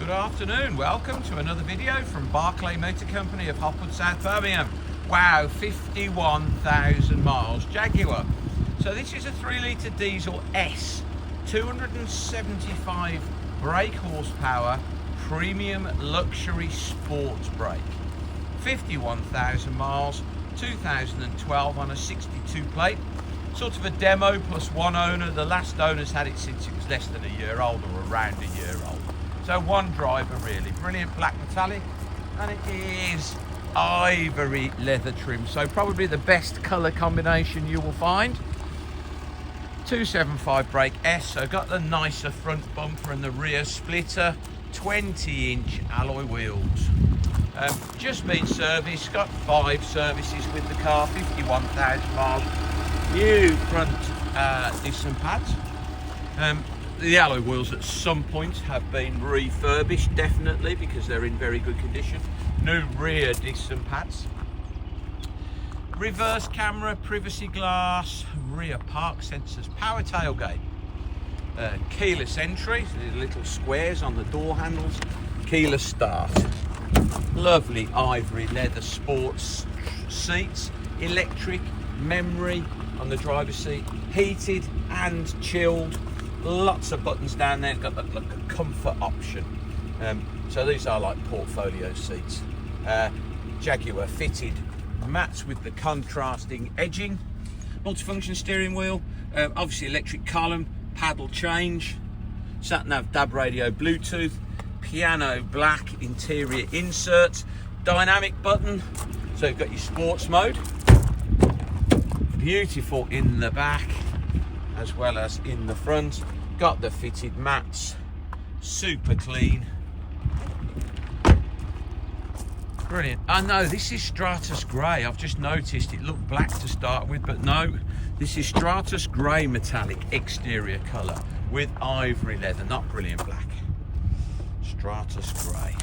Good afternoon, welcome to another video from Barclay Motor Company of Hopwood, South Birmingham. Wow, 51,000 miles Jaguar. So this is a 3-litre diesel S, 275 brake horsepower, premium luxury sports brake. 51,000 miles, 2012 on a 62 plate. Sort of a demo plus one owner. The last owner's had it since it was less than a year old or around a year old. So one driver really. Brilliant black metallic, and it is ivory leather trim. So probably the best colour combination you will find. 275 brake S, so got the nicer front bumper and the rear splitter. 20-inch alloy wheels. Just been serviced, got 5 services with the car, 51,000 miles. New front disc and pads. The alloy wheels at some point have been refurbished, definitely, because they're in very good condition. New rear disc and pads. Reverse camera, privacy glass, rear park sensors, power tailgate. Keyless entry, so these little squares on the door handles. Keyless start. Lovely ivory leather sports seats. Electric, memory on the driver's seat. Heated and chilled. Lots of buttons down there. It's got like a comfort option. So these are like portfolio seats. Jaguar fitted mats with the contrasting edging. Multifunction steering wheel. Obviously electric column. Paddle change. Sat-nav, DAB radio, Bluetooth. Piano black interior inserts. Dynamic button. So you've got your sports mode. Beautiful in the back as well as in the front. Got the fitted mats, super clean. Brilliant. I know this is Stratus grey. I've just noticed it looked black to start with, but no, this is Stratus grey metallic exterior colour with ivory leather, not brilliant black. Stratus grey.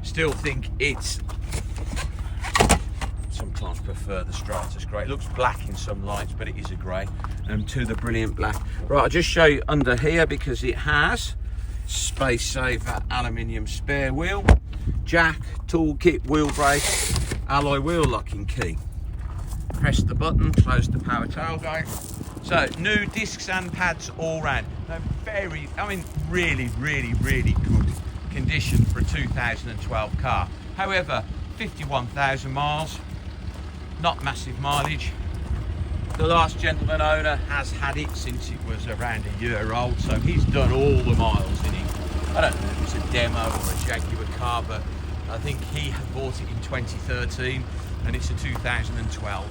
Still think it's, some clients prefer the Stratus grey. It looks black in some lights, but it is a grey. To the brilliant black. Right, I'll just show you under here because it has space saver aluminium spare wheel, jack, toolkit, wheel brake, alloy wheel locking key. Press the button, close the power tailgate. So new discs and pads all round. Very, I mean, really good condition for a 2012 car. However, 51,000 miles, not massive mileage. The last gentleman owner has had it since it was around a year old, so he's done all the miles in it. I don't know if it's a demo or a Jaguar car, but I think he had bought it in 2013 and it's a 2012.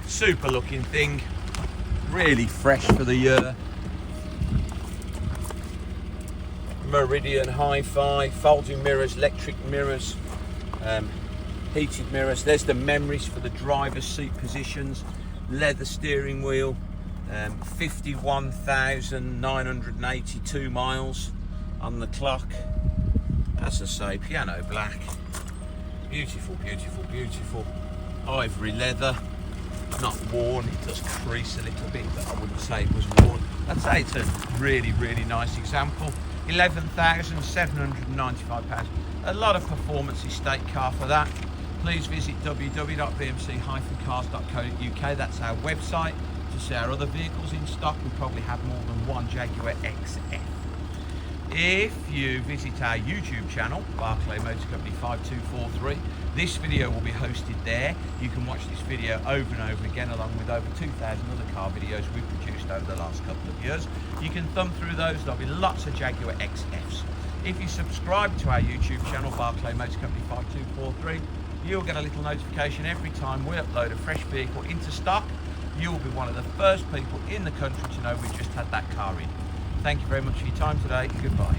Super looking thing, really fresh for the year. Meridian HIFI, folding mirrors, electric mirrors. Heated mirrors. There's the memories for the driver's seat positions. Leather steering wheel. 51,982 miles on the clock. As I say, piano black. Beautiful, beautiful, beautiful. Ivory leather. Not worn. It does crease a little bit, but I wouldn't say it was worn. I'd say it's a really nice example. £11,795. A lot of performance estate car for that. Please visit www.bmc-cars.co.uk. That's our website to see our other vehicles in stock. We probably have more than one Jaguar XF. If you visit our YouTube channel, Barclay Motor Company 5243, this video will be hosted there. You can watch this video over and over again, along with over 2,000 other car videos we've produced over the last couple of years. You can thumb through those. There'll be lots of Jaguar XFs. If you subscribe to our YouTube channel, Barclay Motor Company 5243, you'll get a little notification every time we upload a fresh vehicle into stock. You'll be one of the first people in the country to know we've just had that car in. Thank you very much for your time today. Goodbye.